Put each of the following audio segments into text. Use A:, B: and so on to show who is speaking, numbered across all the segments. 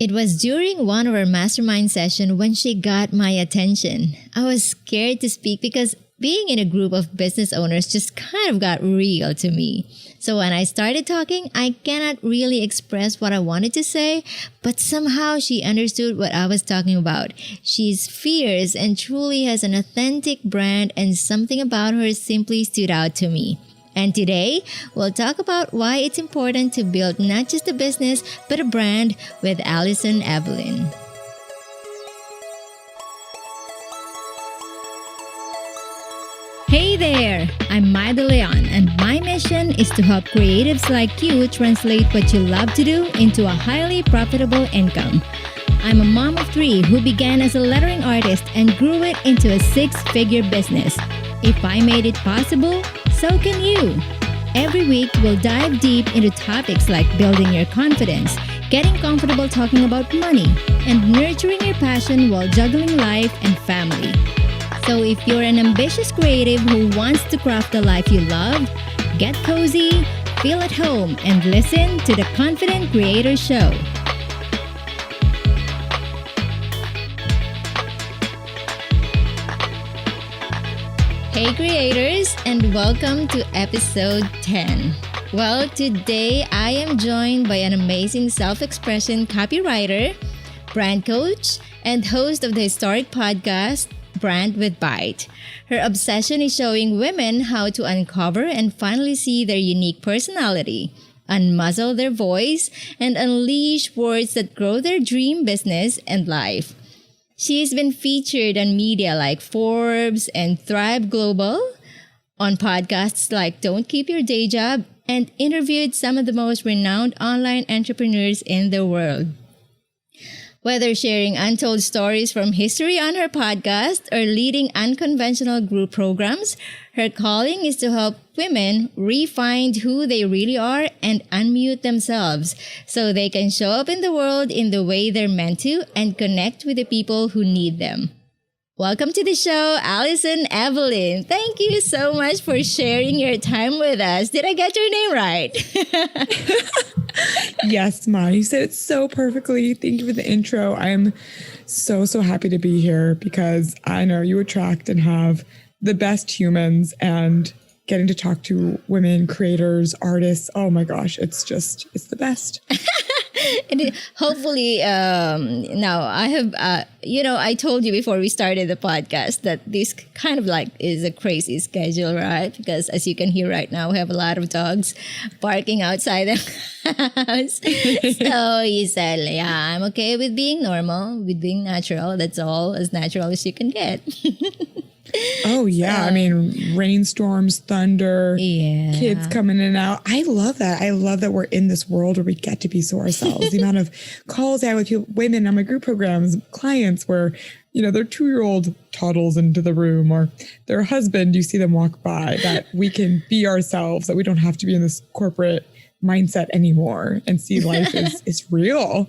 A: It was during one of our mastermind sessions when she got my attention. I was scared to speak because being in a group of business owners just kind of got real to me. So when I started talking, I cannot really express what I wanted to say, but somehow she understood what I was talking about. She's fierce and truly has an authentic brand, and something about her simply stood out to me. And today, we'll talk about why it's important to build not just a business, but a brand with Allison Evelyn. Hey there! I'm Maida Leon, and my mission is to help creatives like you translate what you love to do into a highly profitable income. I'm a mom of 3 who began as a lettering artist and grew it into a 6-figure business. If I made it possible, so can you. Every week, we'll dive deep into topics like building your confidence, getting comfortable talking about money, and nurturing your passion while juggling life and family. So if you're an ambitious creative who wants to craft the life you love, get cozy, feel at home, and listen to the Confident Creator Show. Hey creators, and welcome to episode 10. Well, today I am joined by an amazing self-expression copywriter, brand coach, and host of the historic podcast, Brand with Bite. Her obsession is showing women how to uncover and finally see their unique personality, unmuzzle their voice, and unleash words that grow their dream business and life. She's been featured on media like Forbes and Thrive Global, on podcasts like Don't Keep Your Day Job, and interviewed some of the most renowned online entrepreneurs in the world. Whether sharing untold stories from history on her podcast or leading unconventional group programs, her calling is to help women re-find who they really are and unmute themselves so they can show up in the world in the way they're meant to and connect with the people who need them. Welcome to the show, Allison Evelyn. Thank you so much for sharing your time with us. Did I get your name right?
B: Yes, Ma, you said it so perfectly. Thank you for the intro. I am so happy to be here because I know you attract and have the best humans, and getting to talk to women, creators, artists. Oh my gosh, it's the best.
A: And hopefully, now I have, I told you before we started the podcast that this kind of like is a crazy schedule, right? Because as you can hear right now, we have a lot of dogs barking outside the house. So you said, yeah, I'm okay with being normal, with being natural. That's all, as natural as you can get.
B: Oh, yeah. I mean, rainstorms, thunder, kids coming in and out. I love that. I love that we're in this world where we get to be so ourselves. The amount of calls I have with women on my group programs, clients where, their 2-year-old toddles into the room, or their husband, you see them walk by, that we can be ourselves, that we don't have to be in this corporate mindset anymore and see life is real.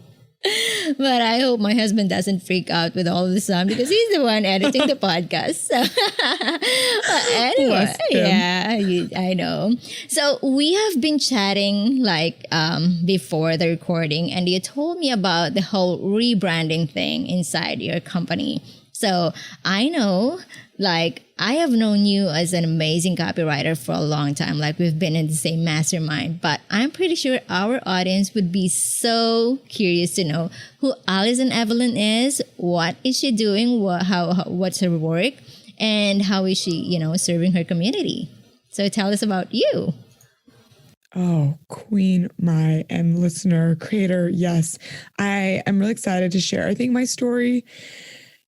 A: But I hope my husband doesn't freak out with all of the sound because he's the one editing the podcast. So anyway, I know. So we have been chatting before the recording, and you told me about the whole rebranding thing inside your company. So I know, I have known you as an amazing copywriter for a long time. We've been in the same mastermind, but I'm pretty sure our audience would be so curious to know who Allison Evelyn is, what is she doing, what's her work, and how is she, serving her community. So tell us about you.
B: Oh, Queen, and listener, creator. Yes, I am really excited to share. I think my story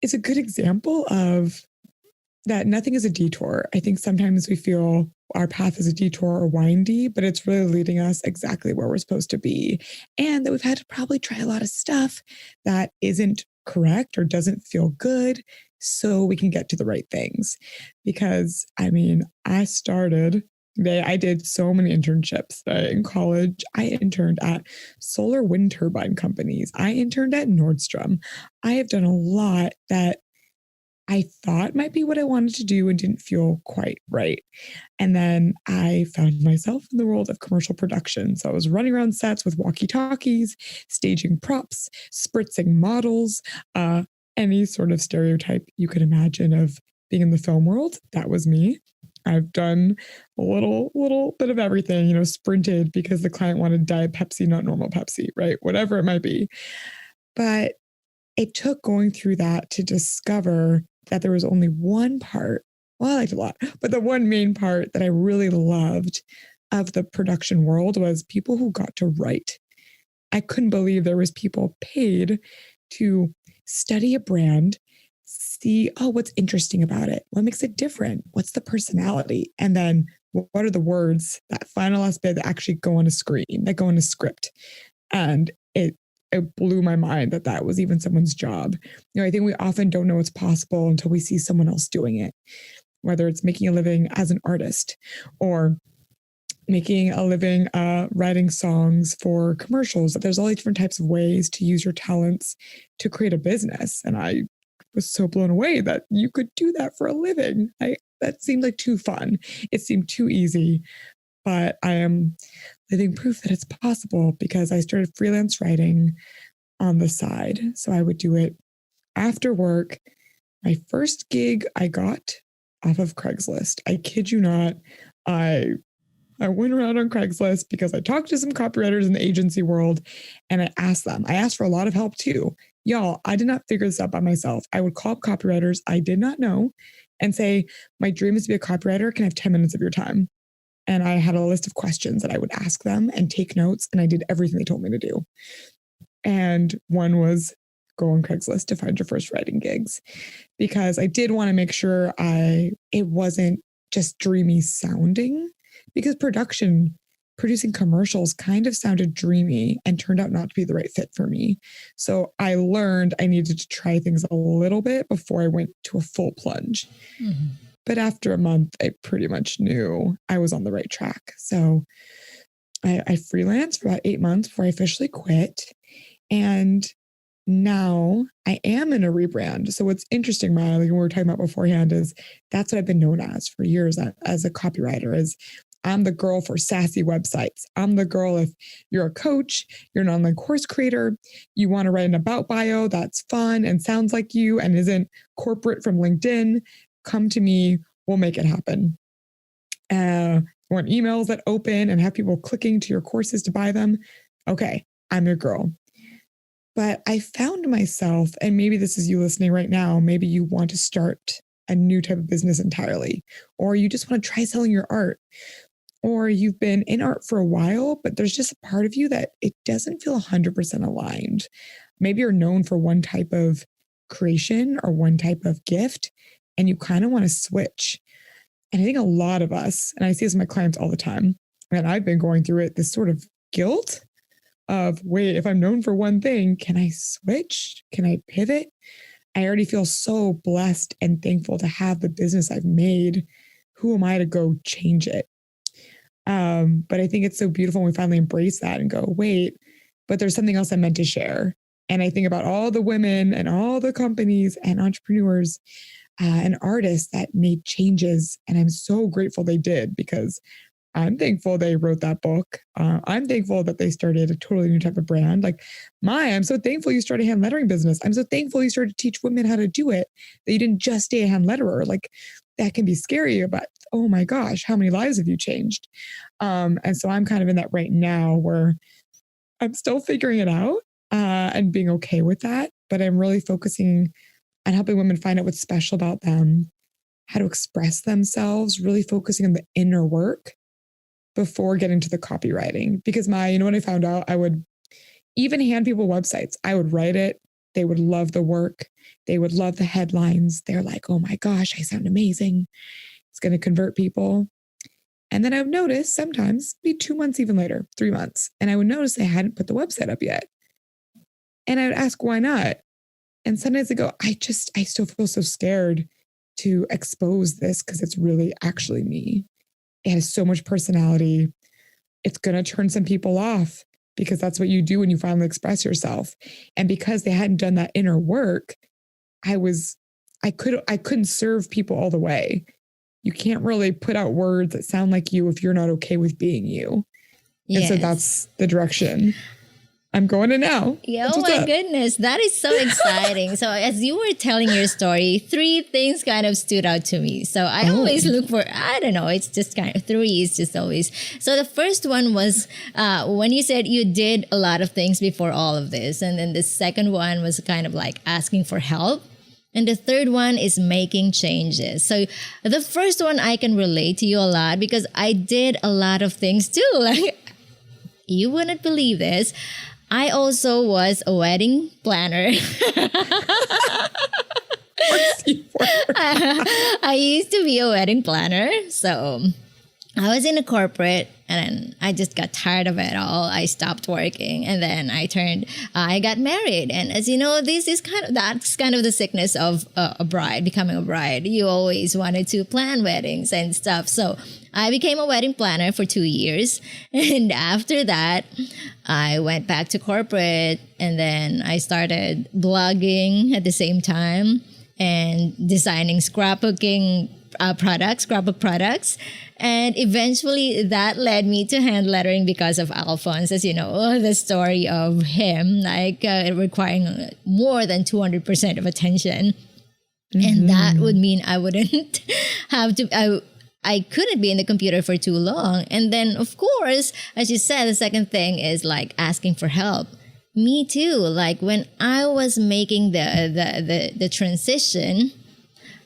B: is a good example of that nothing is a detour. I think sometimes we feel our path is a detour or windy, but it's really leading us exactly where we're supposed to be. And that we've had to probably try a lot of stuff that isn't correct or doesn't feel good so we can get to the right things. Because I did so many internships in college. I interned at solar wind turbine companies. I interned at Nordstrom. I have done a lot that I thought might be what I wanted to do and didn't feel quite right. And then I found myself in the world of commercial production. So I was running around sets with walkie-talkies, staging props, spritzing models, any sort of stereotype you could imagine of being in the film world. That was me. I've done a little bit of everything, sprinted because the client wanted Diet Pepsi, not normal Pepsi, right? Whatever it might be. But it took going through that to discover that there was only one part. Well, I liked a lot, but the one main part that I really loved of the production world was people who got to write. I couldn't believe there was people paid to study a brand, see, what's interesting about it? What makes it different? What's the personality? And then what are the words, that final last bit that actually go on a screen, that go in a script? And it blew my mind that was even someone's job. I think we often don't know what's possible until we see someone else doing it, whether it's making a living as an artist or making a living writing songs for commercials. There's all these different types of ways to use your talents to create a business. And I was so blown away that you could do that for a living. That seemed like too fun. It seemed too easy. But I am living proof that it's possible because I started freelance writing on the side. So I would do it after work. My first gig I got off of Craigslist. I kid you not. I went around on Craigslist because I talked to some copywriters in the agency world and I asked them. I asked for a lot of help too. Y'all, I did not figure this out by myself. I would call up copywriters I did not know and say, my dream is to be a copywriter. Can I have 10 minutes of your time? And I had a list of questions that I would ask them and take notes. And I did everything they told me to do. And one was go on Craigslist to find your first writing gigs, because I did want to make sure it wasn't just dreamy sounding, because producing commercials kind of sounded dreamy and turned out not to be the right fit for me. So I learned I needed to try things a little bit before I went to a full plunge. Mm-hmm. But after a month, I pretty much knew I was on the right track. So I freelanced for about 8 months before I officially quit. And now I am in a rebrand. So what's interesting, Maya, like we were talking about beforehand, is that's what I've been known as for years as a copywriter, is I'm the girl for sassy websites. I'm the girl if you're a coach, you're an online course creator, you want to write an about bio that's fun and sounds like you and isn't corporate from LinkedIn, come to me, we'll make it happen. Want emails that open and have people clicking to your courses to buy them? Okay, I'm your girl. But I found myself, and maybe this is you listening right now, maybe you want to start a new type of business entirely, or you just want to try selling your art, or you've been in art for a while, but there's just a part of you that it doesn't feel 100% aligned. Maybe you're known for one type of creation or one type of gift, and you kind of want to switch. And I think a lot of us, and I see this with my clients all the time, and I've been going through it, this sort of guilt of, wait, if I'm known for one thing, can I switch? Can I pivot? I already feel so blessed and thankful to have the business I've made. Who am I to go change it? But I think it's so beautiful when we finally embrace that and go, wait, but there's something else I'm meant to share. And I think about all the women and all the companies and entrepreneurs and artists that made changes. And I'm so grateful they did, because I'm thankful they wrote that book. I'm thankful that they started a totally new type of brand. Like I'm so thankful you started a hand lettering business. I'm so thankful you started to teach women how to do it, that you didn't just stay a hand letterer. Like that can be scary, but oh my gosh, how many lives have you changed? And so I'm kind of in that right now where I'm still figuring it out and being okay with that. But I'm really focusing on helping women find out what's special about them, how to express themselves, really focusing on the inner work before getting to the copywriting. Because you know what I found out? I would even hand people websites. I would write it. They would love the work. They would love the headlines. They're like, oh my gosh, I sound amazing. It's going to convert people. And then I would notice sometimes, be 2 months, even later, 3 months. And I would notice they hadn't put the website up yet. And I would ask, why not? And sometimes I go, I still feel so scared to expose this because it's really actually me. It has so much personality. It's going to turn some people off because that's what you do when you finally express yourself. And because they hadn't done that inner work, I was I couldn't serve people all the way. You can't really put out words that sound like you if you're not okay with being you.
A: Yes.
B: And so that's the direction I'm going in now.
A: Yeah, oh my goodness, that is so exciting. So as you were telling your story, 3 things kind of stood out to me. So I always look for, I don't know, it's just kind of 3 is just always. So the first one was when you said you did a lot of things before all of this. And then the second one was kind of like asking for help. And the third one is making changes. So the first one I can relate to you a lot because I did a lot of things too. Like, you wouldn't believe this. I also was a wedding planner. I used to be a wedding planner. So I was in a corporate and I just got tired of it all. I stopped working and then I got married. And as you know, that's kind of the sickness of a bride, becoming a bride. You always wanted to plan weddings and stuff. So I became a wedding planner for 2 years. And after that, I went back to corporate and then I started blogging at the same time and designing scrapbook products. And eventually that led me to hand lettering because of Alphonse, as you know, the story of him, like requiring more than 200% of attention. Mm-hmm. And that would mean I wouldn't have to, I couldn't be in the computer for too long. And then, of course, as you said, the second thing is like asking for help. Me too. Like when I was making the transition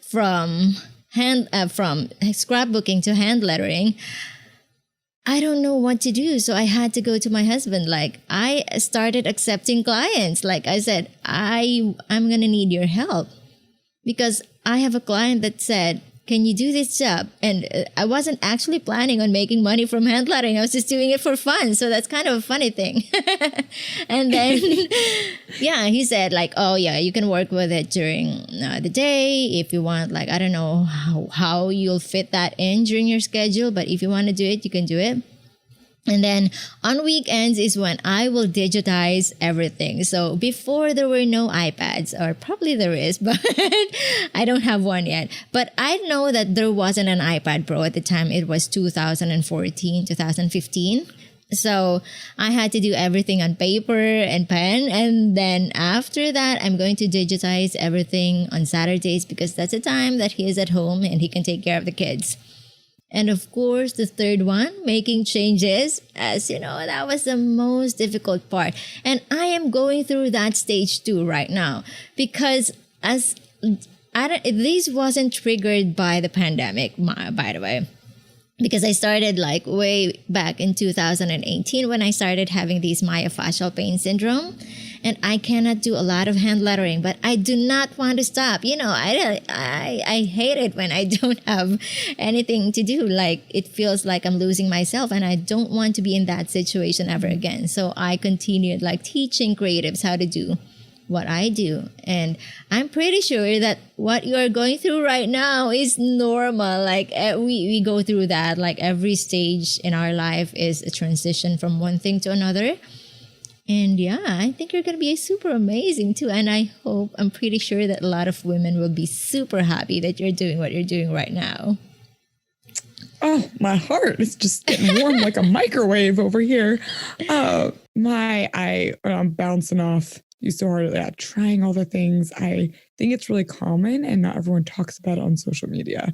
A: from scrapbooking to hand lettering, I don't know what to do. So I had to go to my husband. Like I started accepting clients. Like I said, I'm going to need your help because I have a client that said, can you do this job? And I wasn't actually planning on making money from hand lettering. I was just doing it for fun. So that's kind of a funny thing. And then, yeah, he said like, oh yeah, you can work with it during the day if you want. Like, I don't know how you'll fit that in during your schedule, but if you want to do it, you can do it. And then on weekends is when I will digitize everything. So before there were no iPads, or probably there is, but I don't have one yet. But I know that there wasn't an iPad Pro at the time. It was 2014, 2015. So I had to do everything on paper and pen. And then after that, I'm going to digitize everything on Saturdays because that's the time that he is at home and he can take care of the kids. And of course, the third one, making changes. As you know, that was the most difficult part. And I am going through that stage too right now because this wasn't triggered by the pandemic, by the way. Because I started like way back in 2018 when I started having these myofascial pain syndrome. And I cannot do a lot of hand lettering, but I do not want to stop. You know, I hate it when I don't have anything to do. Like it feels like I'm losing myself and I don't want to be in that situation ever again. So I continued like teaching creatives how to do what I do. And I'm pretty sure that what you are going through right now is normal. Like we go through that. Like every stage in our life is a transition from one thing to another. And yeah, I think you're going to be super amazing too. And I'm pretty sure that a lot of women will be super happy that you're doing what you're doing right now.
B: Oh, my heart is just getting warm like a microwave over here. I'm bouncing off you so hard at trying all the things. I think it's really common and not everyone talks about it on social media.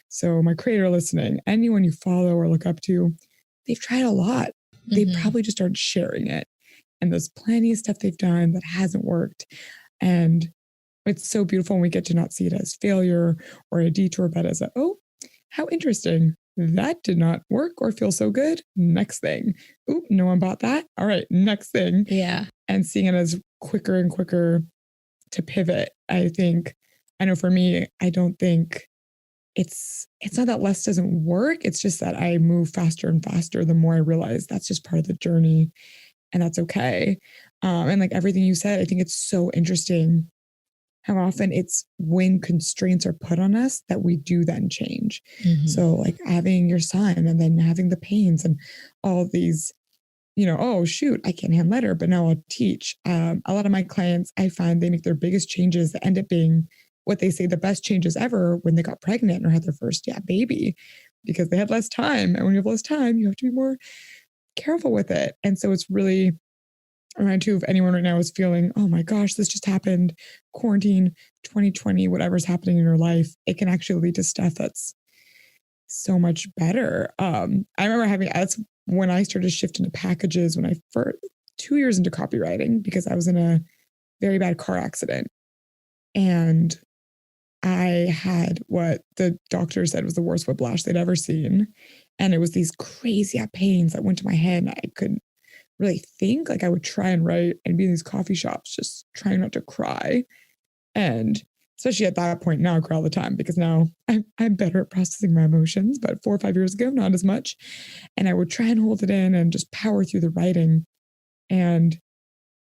B: So my creator listening, anyone you follow or look up to, they've tried a lot. Mm-hmm. They probably just aren't sharing it. And there's plenty of stuff they've done that hasn't worked. And it's so beautiful when we get to not see it as failure or a detour, but as how interesting. That did not work or feel so good. Next thing. Oop, no one bought that. All right, next thing.
A: Yeah.
B: And seeing it as quicker and quicker to pivot. I know for me, I don't think it's not that less doesn't work. It's just that I move faster and faster the more I realize that's just part of the journey. And that's okay. And like everything you said, I think it's so interesting how often it's when constraints are put on us that we do then change. Mm-hmm. So like having your son and then having the pains and all these, oh shoot, I can't hand letter, but now I'll teach. A lot of my clients, I find they make their biggest changes that end up being what they say the best changes ever when they got pregnant or had their first baby, because they had less time. And when you have less time, you have to be more careful with it. And so it's really around too, if anyone right now is feeling, oh my gosh, this just happened, quarantine, 2020, whatever's happening in your life, it can actually lead to stuff that's so much better. I remember that's when I started shifting to packages when I first 2 years into copywriting, because I was in a very bad car accident. And I had what the doctor said was the worst whiplash they'd ever seen. And it was these crazy pains that went to my head, and I couldn't really think. Like, I would try and write and be in these coffee shops just trying not to cry. And especially at that point now, I cry all the time, because now I'm better at processing my emotions. But 4 or 5 years ago, not as much. And I would try and hold it in and just power through the writing. And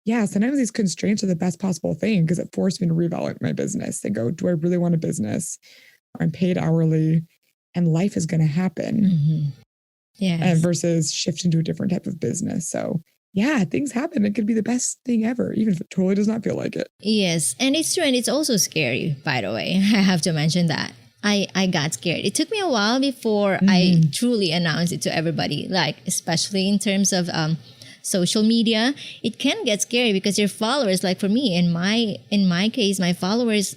B: sometimes these constraints are the best possible thing, because it forced me to reevaluate my business and go, do I really want a business? I'm paid hourly and life is going to happen.
A: Mm-hmm. Yes.
B: And versus shift into a different type of business. So things happen. It could be the best thing ever, even if it totally does not feel like it.
A: Yes. And it's true. And it's also scary, by the way. I have to mention that. I got scared. It took me a while before I truly announced it to everybody, like, especially in terms of social media. It can get scary because your followers, like for me, in my case, my followers,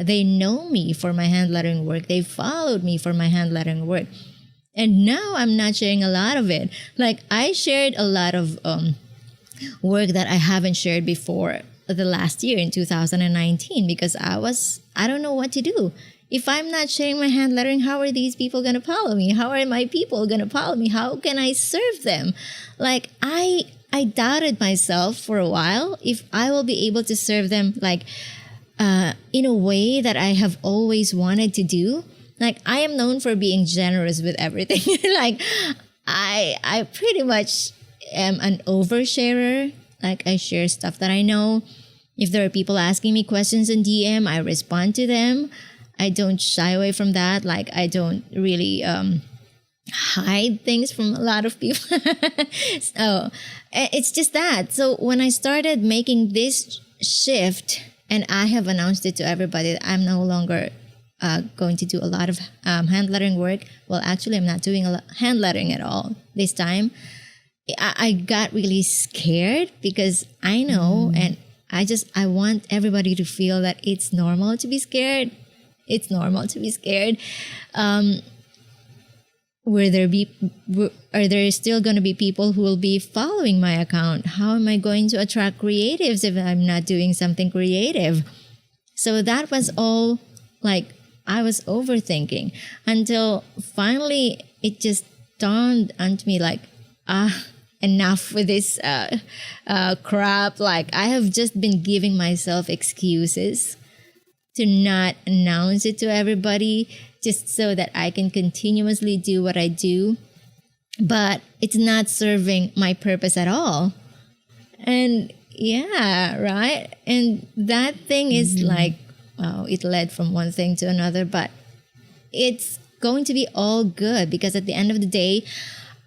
A: they know me for my hand lettering work. They followed me for my hand lettering work. And now I'm not sharing a lot of it. Like, I shared a lot of work that I haven't shared before the last year in 2019, because I don't know what to do. If I'm not sharing my hand lettering, how are these people going to follow me? How are my people going to follow me? How can I serve them? Like, I doubted myself for a while if I will be able to serve them, like, in a way that I have always wanted to do. Like, I am known for being generous with everything. Like, I pretty much am an oversharer. Like, I share stuff that I know. If there are people asking me questions in DM, I respond to them. I don't shy away from that. Like, I don't really hide things from a lot of people. So it's just that. So when I started making this shift, and I have announced it to everybody that I'm no longer going to do a lot of hand lettering work. Well, actually, I'm not doing hand lettering at all this time. I got really scared, because I know, and I want everybody to feel that it's normal to be scared. It's normal to be scared. Are there still going to be people who will be following my account? How am I going to attract creatives if I'm not doing something creative? So that was all, like, I was overthinking, until finally it just dawned onto me, like, enough with this crap. Like, I have just been giving myself excuses to not announce it to everybody, just so that I can continuously do what I do. But it's not serving my purpose at all. And right? And that thing is like, it led from one thing to another, but it's going to be all good, because at the end of the day,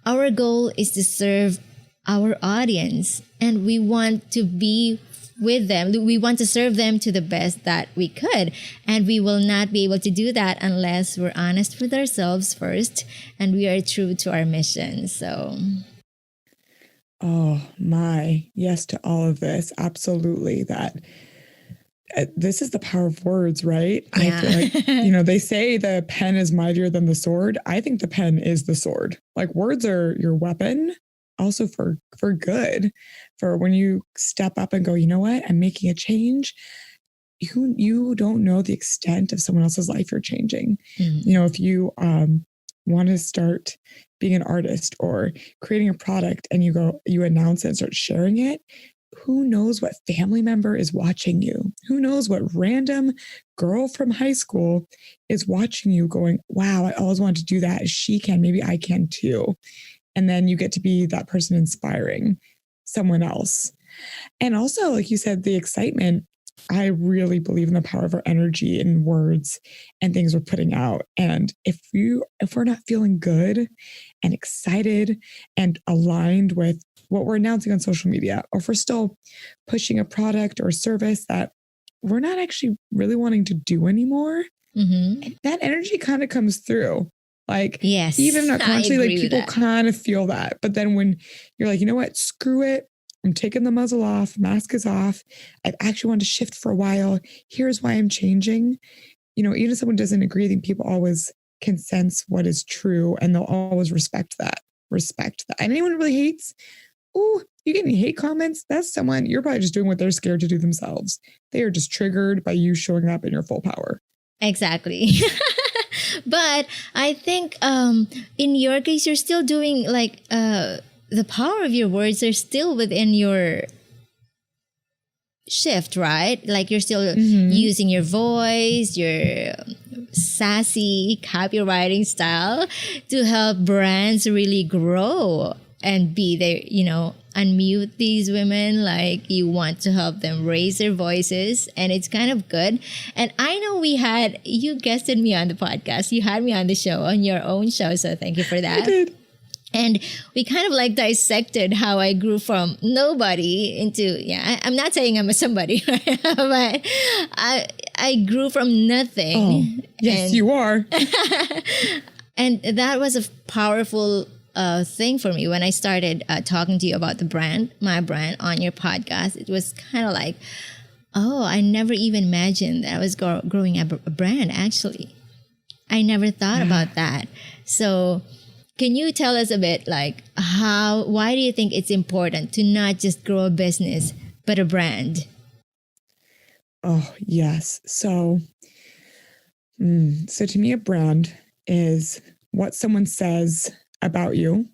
A: our goal is to serve our audience, and we want to be with them. We want to serve them to the best that we could. And we will not be able to do that unless we're honest with ourselves first and we are true to our mission. So.
B: Oh my, yes to all of this. Absolutely. That this is the power of words, right?
A: Yeah.
B: I feel like, they say the pen is mightier than the sword. I think the pen is the sword. Like, words are your weapon, also for good, for when you step up and go, you know what, I'm making a change. You don't know the extent of someone else's life you're changing. If you want to start being an artist or creating a product, and you announce it and start sharing it, who knows what family member is watching you? Who knows what random girl from high school is watching you going, wow, I always wanted to do that. She can, maybe I can too. And then you get to be that person inspiring someone else. And also, like you said, the excitement, I really believe in the power of our energy and words and things we're putting out. And if we're not feeling good and excited and aligned with what we're announcing on social media, or if we're still pushing a product or service that we're not actually really wanting to do anymore. And that energy kind of comes through. Like,
A: yes,
B: even not
A: I
B: consciously,
A: agree
B: like
A: with
B: people
A: that.
B: kind of feel that. But then when you're like, you know what, screw it. I'm taking the muzzle off, mask is off. I've actually wanted to shift for a while. Here's why I'm changing. You know, even if someone doesn't agree, I think people always can sense what is true and they'll always respect that. And anyone who really hates, oh, you get any hate comments? That's someone, you're probably just doing what they're scared to do themselves. They are just triggered by you showing up in your full power.
A: Exactly. But I think in your case, you're still doing like the power of your words are still within your shift, right? Like you're still using your voice, your sassy copywriting style to help brands really grow and be there, you know, unmute these women. Like you want to help them raise their voices, and it's kind of good. And I know you guested me on the podcast, you had me on the show, on your own show, so thank you for that.
B: I did.
A: And we kind of like dissected how I grew from nobody into, I'm not saying I'm a somebody, but I grew from nothing.
B: Oh, yes, you are.
A: And that was a powerful thing for me when I started talking to you about my brand on your podcast. It was kind of like, oh, I never even imagined that I was growing a brand, actually. I never thought about that. So can you tell us a bit like why do you think it's important to not just grow a business, but a brand?
B: Oh, yes. So to me, a brand is what someone says about you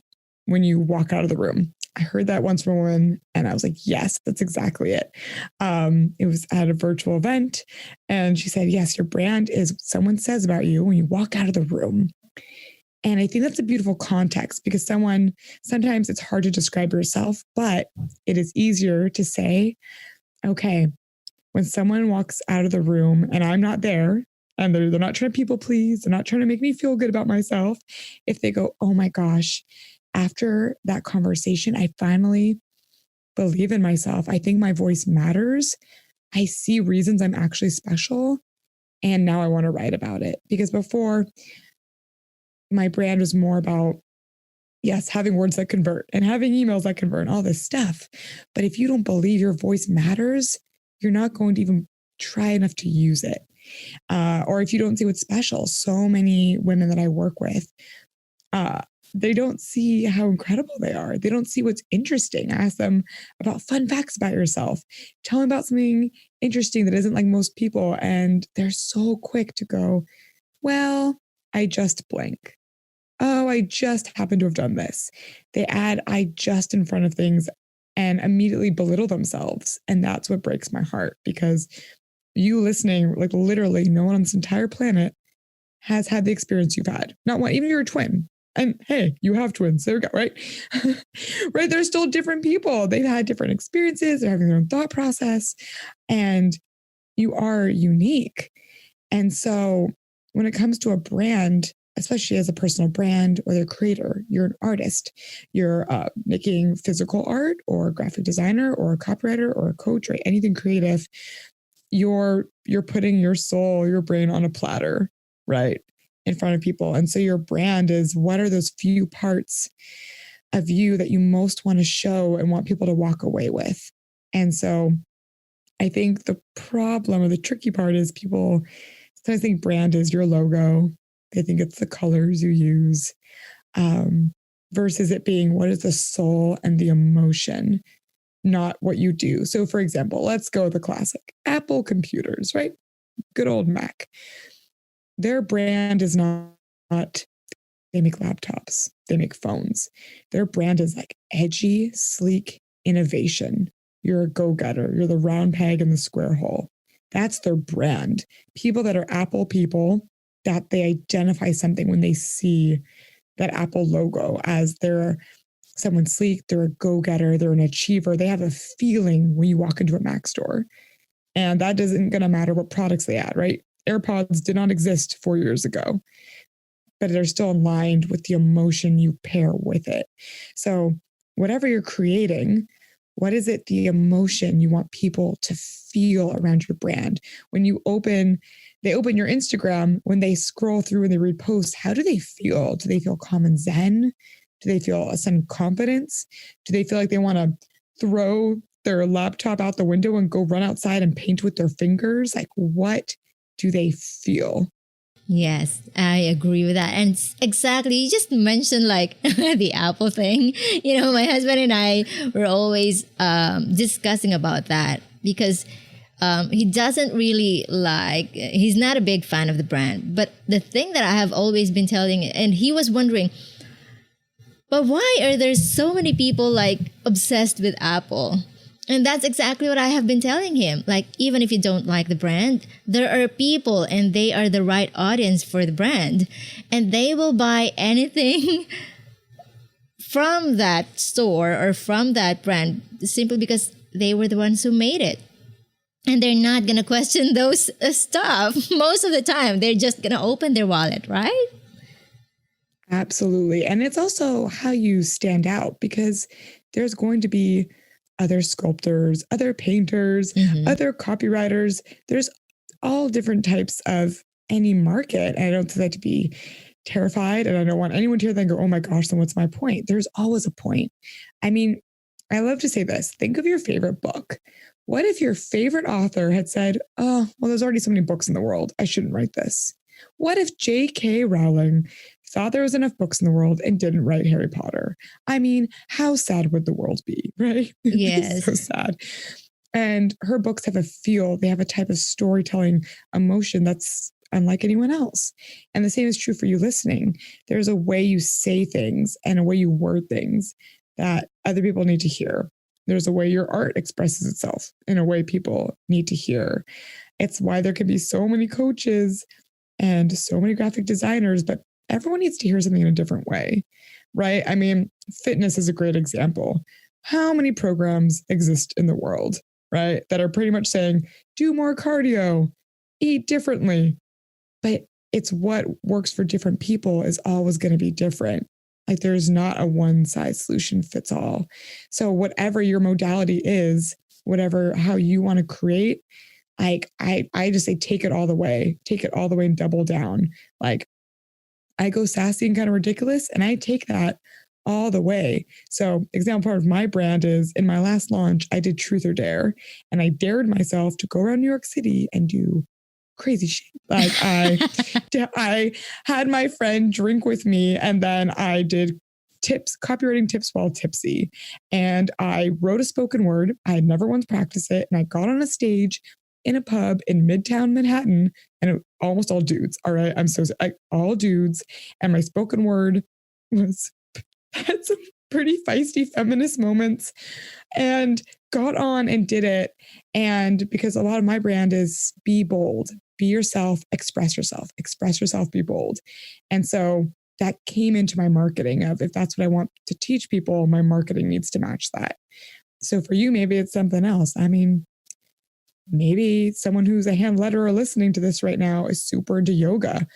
B: when you walk out of the room. I heard that once from a woman and I was like, yes, that's exactly it. It was at a virtual event and she said, yes, your brand is what someone says about you when you walk out of the room. And I think that's a beautiful context because sometimes it's hard to describe yourself, but it is easier to say, okay, when someone walks out of the room and I'm not there and they're not trying to people please, they're not trying to make me feel good about myself. If they go, oh my gosh, after that conversation, I finally believe in myself. I think my voice matters. I see reasons I'm actually special. And now I want to write about it because before, my brand was more about, yes, having words that convert and having emails that convert and all this stuff. But if you don't believe your voice matters, you're not going to even try enough to use it. Or if you don't see what's special, so many women that I work with, they don't see how incredible they are. They don't see what's interesting. I ask them about fun facts about yourself. Tell them about something interesting that isn't like most people. And they're so quick to go, well, I just blank. Oh, I just happen to have done this. They add I just in front of things and immediately belittle themselves. And that's what breaks my heart because you listening, like literally no one on this entire planet has had the experience you've had. Not one, even if you're a twin. And hey, you have twins. There we go, right? Right? They're still different people. They've had different experiences. They're having their own thought process. And you are unique. And so when it comes to a brand, especially as a personal brand or the creator, you're an artist, you're making physical art or a graphic designer or a copywriter or a coach or anything creative, you're putting your soul, your brain on a platter, right, in front of people. And so your brand is what are those few parts of you that you most want to show and want people to walk away with. And so I think the problem or the tricky part is people sometimes think brand is your logo. They think it's the colors you use versus it being what is the soul and the emotion, not what you do. So for example, let's go with the classic Apple computers, right? Good old Mac. Their brand is not, they make laptops, they make phones. Their brand is like edgy, sleek innovation. You're a go-getter. You're the round peg in the square hole. That's their brand. People that are Apple people, that they identify something when they see that Apple logo as they're someone sleek, they're a go-getter, they're an achiever. They have a feeling when you walk into a Mac store. And that isn't going to matter what products they add, right? AirPods did not exist 4 years ago, but they're still aligned with the emotion you pair with it. So whatever you're creating, What is it, the emotion you want people to feel around your brand? When they open your Instagram, when they scroll through and they read posts, how do they feel? Do they feel calm and zen? Do they feel a sense of confidence? Do they feel like they want to throw their laptop out the window and go run outside and paint with their fingers? Like, what do they feel?
A: Yes, I agree with that. And exactly, you just mentioned like the Apple thing. My husband and I were always discussing about that because he doesn't really he's not a big fan of the brand. But the thing that I have always been telling, and he was wondering, but why are there so many people obsessed with Apple? And that's exactly what I have been telling him. Even if you don't like the brand, there are people and they are the right audience for the brand. And they will buy anything from that store or from that brand simply because they were the ones who made it. And they're not going to question those stuff. Most of the time, they're just going to open their wallet, right?
B: Absolutely. And it's also how you stand out, because there's going to be other sculptors, other painters, other copywriters. There's all different types of any market. And I don't say that to be terrified. And I don't want anyone to hear that and go, oh my gosh, then what's my point? There's always a point. I mean, I love to say this. Think of your favorite book. What if your favorite author had said, oh, well, there's already so many books in the world, I shouldn't write this? What if J.K. Rowling thought there was enough books in the world and didn't write Harry Potter? I mean, how sad would the world be, right?
A: Yes.
B: So sad. And her books have a feel, they have a type of storytelling emotion that's unlike anyone else. And the same is true for you listening. There's a way you say things and a way you word things that other people need to hear. There's a way your art expresses itself in a way people need to hear. It's why there can be so many coaches and so many graphic designers, but everyone needs to hear something in a different way, right? I mean, fitness is a great example. How many programs exist in the world, right, that are pretty much saying, do more cardio, eat differently, but it's what works for different people is always going to be different. There's not a one size solution fits all. So whatever your modality is, how you want to create, I just say, take it all the way and double down. I go sassy and kind of ridiculous, and I take that all the way. So example part of my brand is, in my last launch, I did Truth or Dare, and I dared myself to go around New York City and do crazy shit. I had my friend drink with me, and then I did copywriting tips while tipsy. And I wrote a spoken word. I had never once practiced it. And I got on a stage in a pub in Midtown Manhattan, and it almost all dudes. All right. All dudes. And my spoken word had some pretty feisty feminist moments, and got on and did it. And because a lot of my brand is be bold, be yourself, express yourself, be bold. And so that came into my marketing of, if that's what I want to teach people, my marketing needs to match that. So for you, maybe it's something else. I mean, maybe someone who's a hand letterer listening to this right now is super into yoga.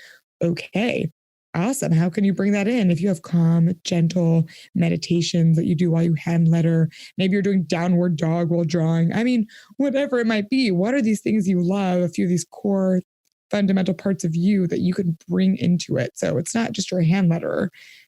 B: Okay, awesome. How can you bring that in? If you have calm, gentle meditations that you do while you hand letter, maybe you're doing downward dog while drawing. I mean, whatever it might be, what are these things you love? A few of these core fundamental parts of you that you can bring into it. So it's not just you're a hand letterer,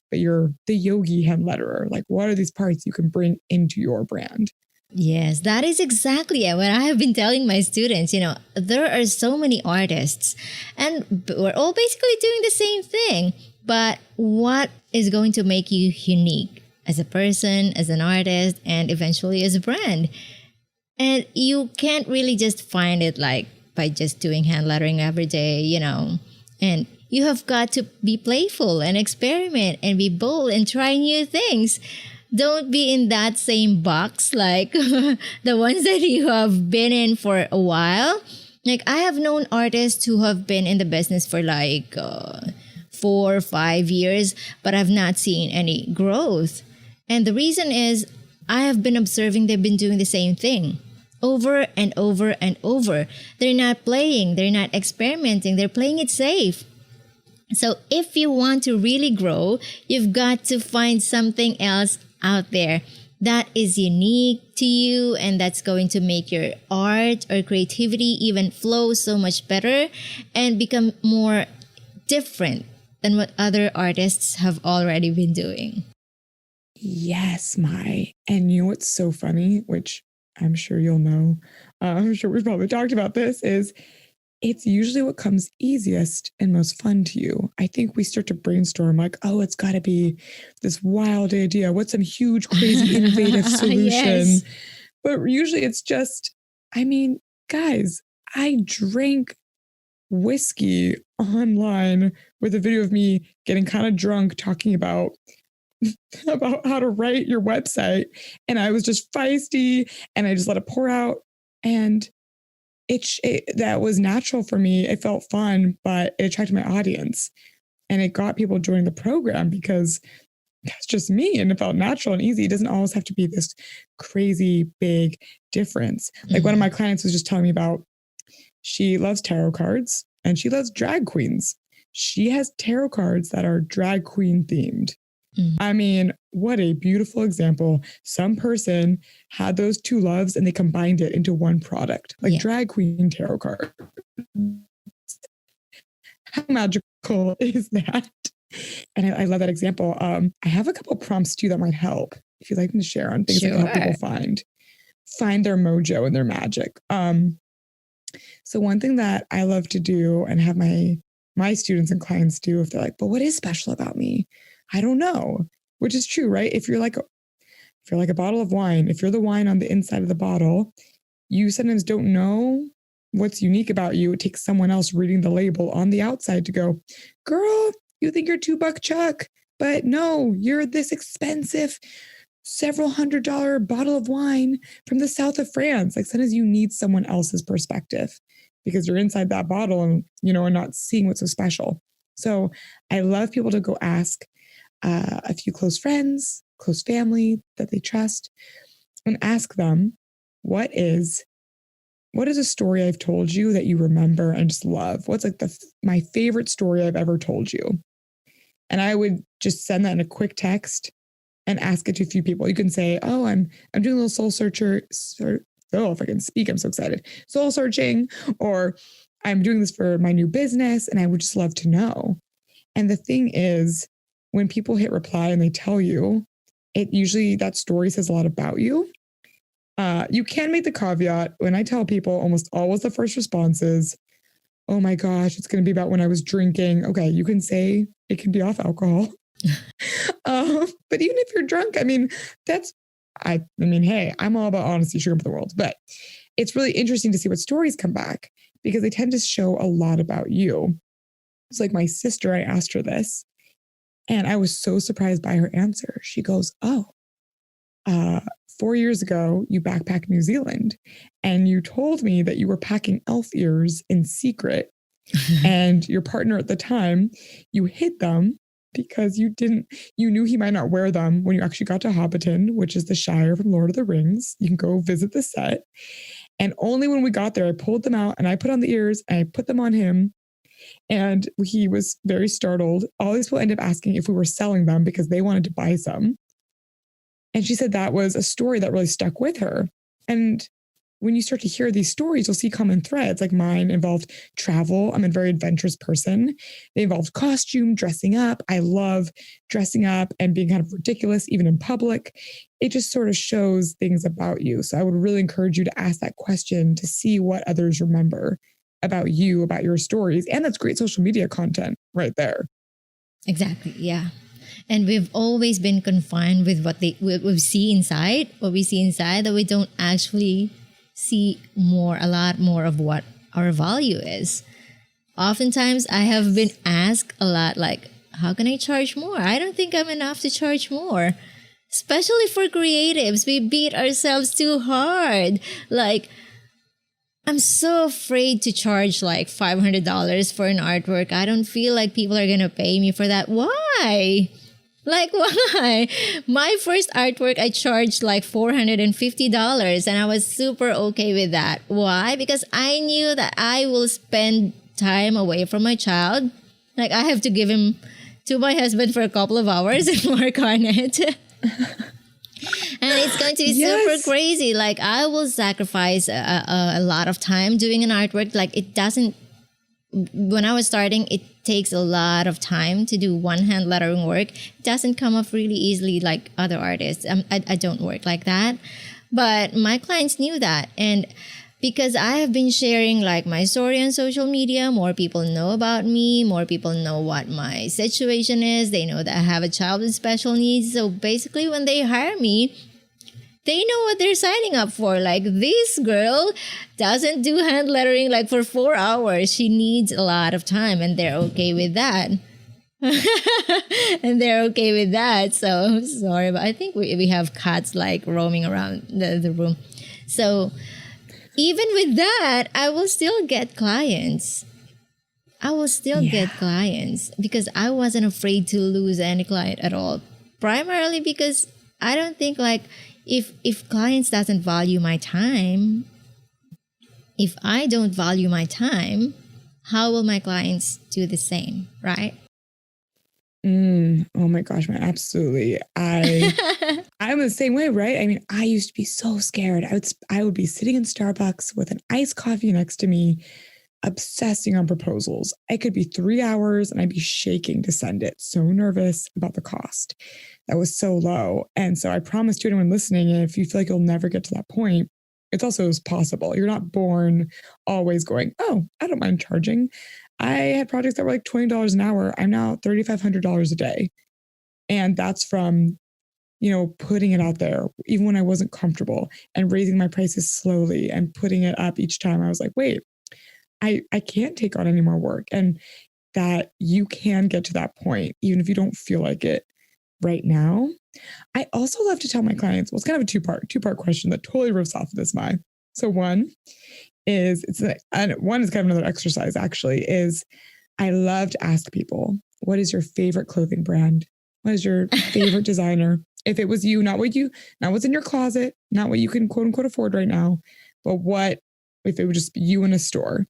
B: but you're the yogi hand letterer. What are these parts you can bring into your brand?
A: Yes, that is exactly what I have been telling my students. There are so many artists and we're all basically doing the same thing. But what is going to make you unique as a person, as an artist, and eventually as a brand? And you can't really just find it by just doing hand lettering every day, and you have got to be playful and experiment and be bold and try new things. Don't be in that same box the ones that you have been in for a while. I have known artists who have been in the business for 4 or 5 years, but I've not seen any growth. And the reason is I have been observing they've been doing the same thing over and over and over. They're not playing, they're not experimenting, they're playing it safe. So if you want to really grow, you've got to find something else out there that is unique to you and that's going to make your art or creativity even flow so much better and become more different than what other artists have already been doing.
B: Yes, and you know what's so funny, which I'm sure you'll know, I'm sure we've probably talked about this, is it's usually what comes easiest and most fun to you. I think we start to brainstorm like, oh, it's got to be this wild idea. What's some huge, crazy, innovative solution?
A: Yes.
B: But usually it's just, I mean, guys, I drank whiskey online with a video of me getting kind of drunk talking about how to write your website. And I was just feisty and I just let it pour out. And that was natural for me. It felt fun, but it attracted my audience and it got people joining the program because that's just me and it felt natural and easy. It doesn't always have to be this crazy big difference. Like one of my clients was just telling me about, she loves tarot cards and she loves drag queens. She has tarot cards that are drag queen themed. I mean, what a beautiful example. Some person had those two loves and they combined it into one product, like drag queen tarot card. How magical is that? And I love that example. I have a couple prompts too that might help if you'd like them to share on things that can help people find their mojo and their magic. So one thing that I love to do and have my students and clients do, if they're like, but what is special about me? I don't know, which is true, right? If you're like a bottle of wine, if you're the wine on the inside of the bottle, you sometimes don't know what's unique about you. It takes someone else reading the label on the outside to go, girl, you think you're $2 Chuck, but no, you're this expensive several $100 bottle of wine from the south of France. Like sometimes you need someone else's perspective because you're inside that bottle and, and not seeing what's so special. So I love people to go ask a few close friends, close family that they trust, and ask them, what is a story I've told you that you remember and just love? What's like my favorite story I've ever told you? And I would just send that in a quick text and ask it to a few people. You can say, oh, I'm doing a little soul searcher. If I can speak, I'm so excited. Soul searching, or I'm doing this for my new business and I would just love to know. And the thing is, when people hit reply and they tell you, it usually, that story says a lot about you. You can make the caveat. When I tell people, almost always the first response is, oh my gosh, it's going to be about when I was drinking. Okay, you can say it can be off alcohol. But even if you're drunk, I mean, hey, I'm all about honesty, sugar for the world. But it's really interesting to see what stories come back because they tend to show a lot about you. It's like my sister, I asked her this, and I was so surprised by her answer. She goes, 4 years ago, you backpacked New Zealand and you told me that you were packing elf ears in secret and your partner at the time, you hid them because you knew he might not wear them when you actually got to Hobbiton, which is the Shire from Lord of the Rings. You can go visit the set. And only when we got there, I pulled them out and I put on the ears and I put them on him. And he was very startled. All these people ended up asking if we were selling them because they wanted to buy some. And she said that was a story that really stuck with her. And when you start to hear these stories, you'll see common threads. Like mine involved travel. I'm a very adventurous person. They involved costume, dressing up. I love dressing up and being kind of ridiculous, even in public. It just sort of shows things about you. So I would really encourage you to ask that question to see what others remember about you, about your stories. And that's great social media content right there.
A: Exactly. Yeah. And we've always been confined with what we see inside, that we don't actually see a lot more of what our value is. Oftentimes I have been asked a lot, like, how can I charge more? I don't think I'm enough to charge more. Especially for creatives, we beat ourselves too hard. Like, I'm so afraid to charge like $500 for an artwork. I don't feel like people are going to pay me for that. Why? Like, why? My first artwork, I charged like $450 and I was super okay with that. Why? Because I knew that I will spend time away from my child. Like, I have to give him to my husband for a couple of hours and work on it. And it's going to be super
B: Yes.
A: crazy. Like I will sacrifice a lot of time doing an artwork. Like it doesn't, when I was starting, it takes a lot of time to do one hand lettering work. It doesn't come off really easily like other artists. I don't work like that. But my clients knew that. And because I have been sharing like my story on social media, more people know about me, more people know what my situation is. They know that I have a child with special needs. So basically, when they hire me, they know what they're signing up for. Like this girl doesn't do hand lettering like for 4 hours. She needs a lot of time, and they're okay with that. And they're okay with that. So I'm sorry, but I think we have cats like roaming around the room. So even with that, I will still get clients. I will still get clients because I wasn't afraid to lose any client at all. Primarily because I don't think like if clients doesn't value my time, if I don't value my time, how will my clients do the same, right?
B: Oh my gosh, man, absolutely. I'm the same way, right? I mean, I used to be so scared. I would be sitting in Starbucks with an iced coffee next to me, obsessing on proposals. It could be 3 hours and I'd be shaking to send it. So nervous about the cost. That was so low. And so I promise to anyone listening, if you feel like you'll never get to that point, it's also possible. You're not born always going, oh, I don't mind charging. I had projects that were like $20 an hour. I'm now $3,500 a day. And that's from, putting it out there, even when I wasn't comfortable, and raising my prices slowly and putting it up each time. I was like, wait, I can't take on any more work. And that you can get to that point, even if you don't feel like it right now. I also love to tell my clients, well, it's kind of a two-part question that totally riffs off of this, Mai. So one is, one is kind of another exercise actually, is I love to ask people, what is your favorite clothing brand? What is your favorite designer? If it was you, not what's in your closet, not what you can quote unquote afford right now, but what if it was just you in a store?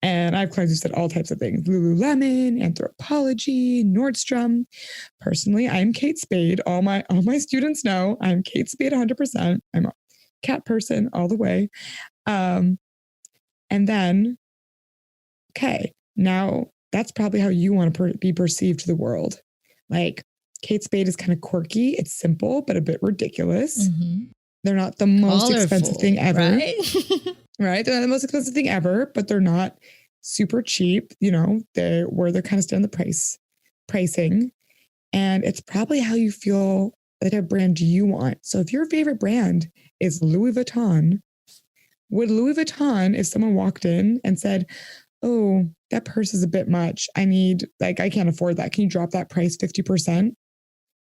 B: And I have clients who said all types of things: Lululemon, Anthropologie, Nordstrom. Personally, I'm Kate Spade. All my students know I'm Kate Spade 100%. I'm a cat person all the way. And then, okay, now that's probably how you want to be perceived to the world. Like Kate Spade is kind of quirky. It's simple, but a bit ridiculous. Mm-hmm. They're not the most expensive thing ever. Right? Right? They're not the most expensive thing ever, but they're not super cheap. They're kind of stay on the pricing. And it's probably how you feel like a brand you want. So if your favorite brand is Louis Vuitton, would Louis Vuitton, if someone walked in and said, oh, that purse is a bit much, I can't afford that, can you drop that price 50%?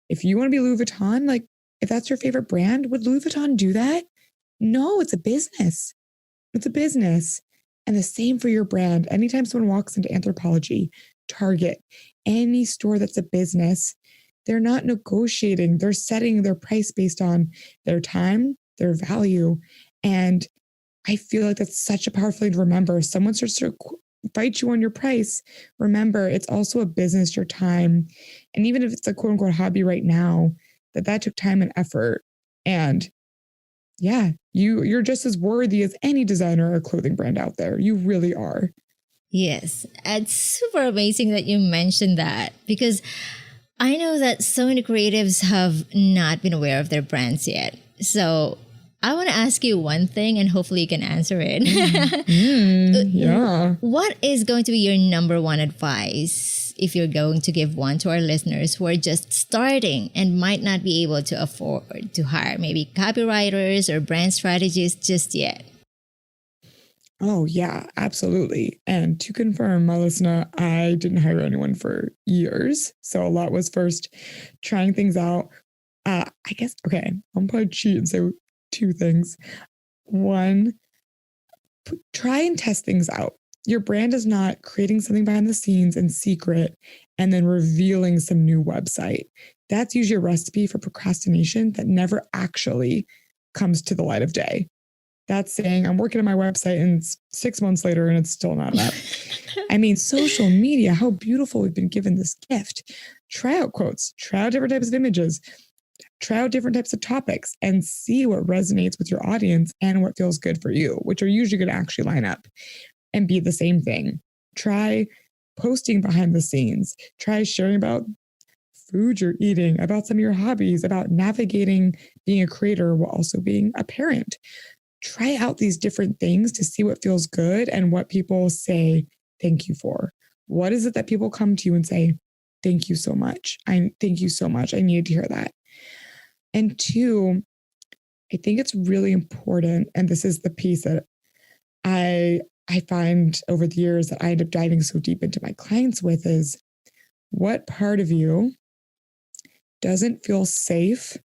B: If you want to be Louis Vuitton, like if that's your favorite brand, would Louis Vuitton do that? No, it's a business. It's a business. And the same for your brand. Anytime someone walks into Anthropologie, Target, any store that's a business, they're not negotiating. They're setting their price based on their time, their value. And I feel like that's such a powerful thing to remember. If someone starts to fight you on your price, remember it's also a business, your time. And even if it's a quote unquote hobby right now, that took time and effort. And yeah, you're just as worthy as any designer or clothing brand out there. You really are.
A: Yes, it's super amazing that you mentioned that, because I know that so many creatives have not been aware of their brands yet. So I want to ask you one thing and hopefully you can answer it.
B: Yeah.
A: What is going to be your number one advice if you're going to give one to our listeners who are just starting and might not be able to afford to hire maybe copywriters or brand strategists just yet?
B: Oh, yeah, absolutely. And to confirm, my listener, I didn't hire anyone for years. So a lot was first trying things out. I guess, okay, I'm going to cheat and say two things. One, try and test things out. Your brand is not creating something behind the scenes in secret and then revealing some new website. That's usually a recipe for procrastination that never actually comes to the light of day. That's saying I'm working on my website and it's 6 months later and it's still not up. I mean, social media, how beautiful we've been given this gift. Try out quotes, try out different types of images, try out different types of topics and see what resonates with your audience and what feels good for you, which are usually going to actually line up and be the same thing. Try posting behind the scenes. Try sharing about food you're eating, about some of your hobbies, about navigating being a creator while also being a parent. Try out these different things to see what feels good and what people say thank you for. What is it that people come to you and say, thank you so much. Thank you so much. I needed to hear that. And two, I think it's really important, and this is the piece that I find over the years that I end up diving so deep into my clients with, is what part of you doesn't feel safe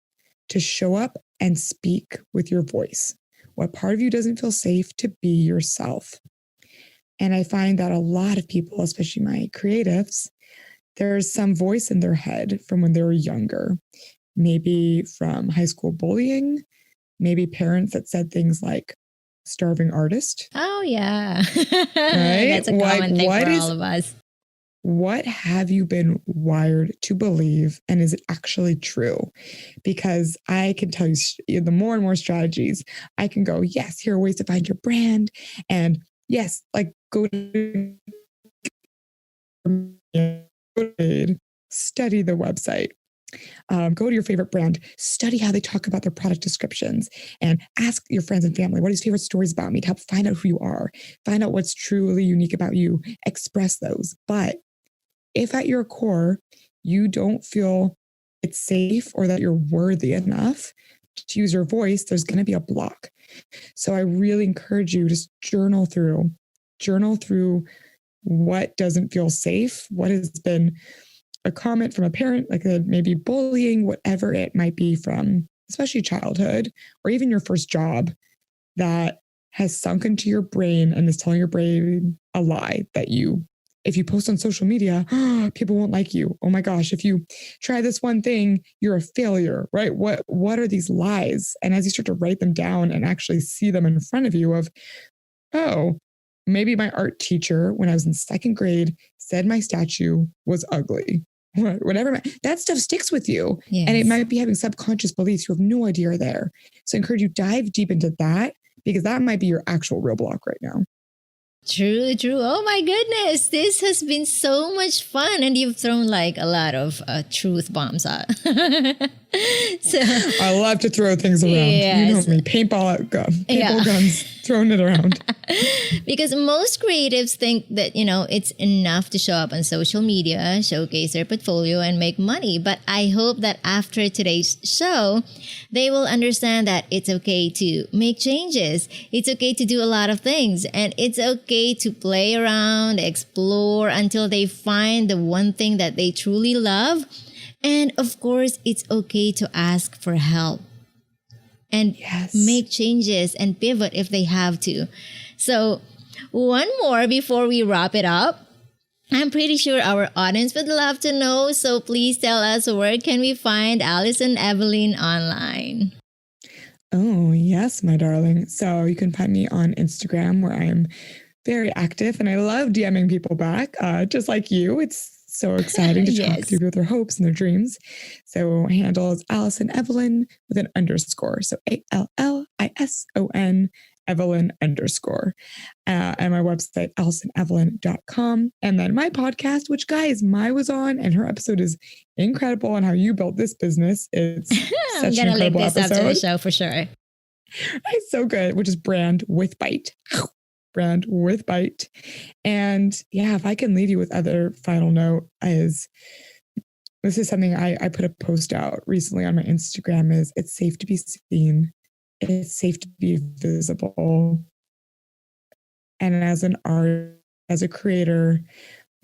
B: to show up and speak with your voice? What part of you doesn't feel safe to be yourself? And I find that a lot of people, especially my creatives, there's some voice in their head from when they were younger, maybe from high school bullying, maybe parents that said things like starving artist.
A: Oh, yeah.
B: Right?
A: That's a common thing for all of us.
B: What have you been wired to believe? And is it actually true? Because I can tell you the more and more strategies, I can go, yes, here are ways to find your brand. And yes, like go to study the website. Go to your favorite brand, study how they talk about their product descriptions, and ask your friends and family, what is favorite stories about me, to help find out who you are, find out what's truly unique about you, express those. But if at your core, you don't feel it's safe or that you're worthy enough to use your voice, there's going to be a block. So I really encourage you to journal through what doesn't feel safe, what has been a comment from a parent, like maybe bullying, whatever it might be from, especially childhood, or even your first job, that has sunk into your brain and is telling your brain a lie that if you post on social media, people won't like you. Oh my gosh, if you try this one thing, you're a failure, right? What are these lies? And as you start to write them down and actually see them in front of you of, oh, maybe my art teacher when I was in second grade said my statue was ugly. Whatever, that stuff sticks with you.
A: Yes.
B: And it might be having subconscious beliefs you have no idea are there. So I encourage you dive deep into that, because that might be your actual real block right now.
A: True. Oh my goodness. This has been so much fun. And you've thrown like a lot of truth bombs out. So
B: I love to throw things around.
A: Yes.
B: You know me, paintball guns, throwing it around.
A: Because most creatives think that, it's enough to show up on social media, showcase their portfolio, and make money. But I hope that after today's show, they will understand that it's okay to make changes. It's okay to do a lot of things. And it's okay to play around, explore until they find the one thing that they truly love. And of course, it's okay to ask for help and make changes and pivot if they have to. So one more before we wrap it up. I'm pretty sure our audience would love to know. So please tell us, where can we find Allison Evelyn online?
B: Oh, yes, my darling. So you can find me on Instagram, where I am very active and I love DMing people back, just like you. It's so exciting to talk to people with their hopes and their dreams. So handle is Allison Evelyn with an underscore. So ALLISON Evelyn underscore. And my website, AllisonEvelyn.com. And then my podcast, which guys, Mai was on, and her episode is incredible on how you built this business. It's such an incredible episode.
A: I'm going to link this after the show for sure.
B: It's so good, which is Brand with Bite. Brand with Bite. And yeah, if I can leave you with other final note, is this is something I put a post out recently on my Instagram, is it's safe to be seen. It's safe to be visible. And as an artist, as a creator,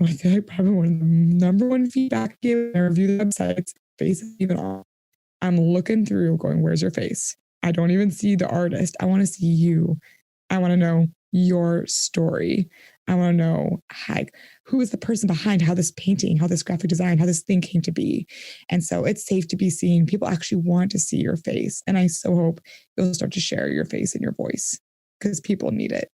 B: I feel like probably one of the number one feedback I review the websites, faces even on. I'm looking through going, where's your face? I don't even see the artist. I want to see you. I want to know your story. I want to know who is the person behind how this painting, how this graphic design, how this thing came to be. And so it's safe to be seen. People actually want to see your face. And I so hope you'll start to share your face and your voice, because people need it.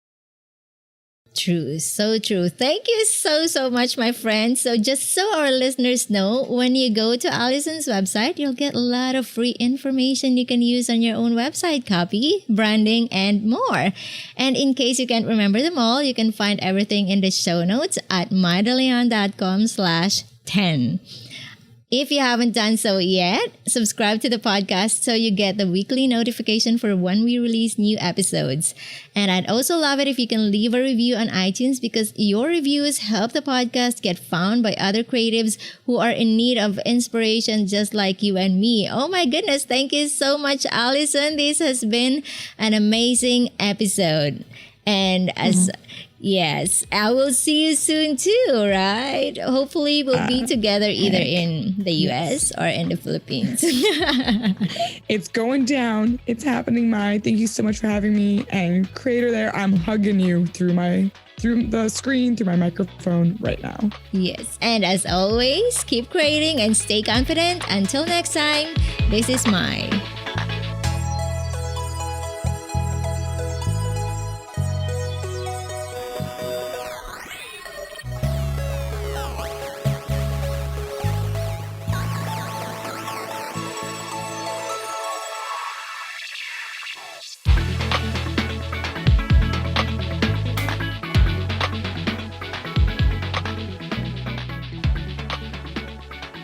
A: True, so true. Thank you so much, my friend. So just so our listeners know, when you go to Allison's website, you'll get a lot of free information you can use on your own website copy, branding, and more. And in case you can't remember them all, you can find everything in the show notes at mydeleon.com/10. If you haven't done so yet, subscribe to the podcast so you get the weekly notification for when we release new episodes. And I'd also love it if you can leave a review on iTunes because your reviews help the podcast get found by other creatives who are in need of inspiration just like you and me. Oh my goodness, thank you so much, Allison. This has been an amazing episode. And yes, I will see you soon too, right? Hopefully we'll be together either in the US or in the Philippines.
B: It's going down. It's happening, Mai. Thank you so much for having me. And creator there, I'm hugging you through the screen, through my microphone right now.
A: Yes, and as always, keep creating and stay confident. Until next time, this is Mai.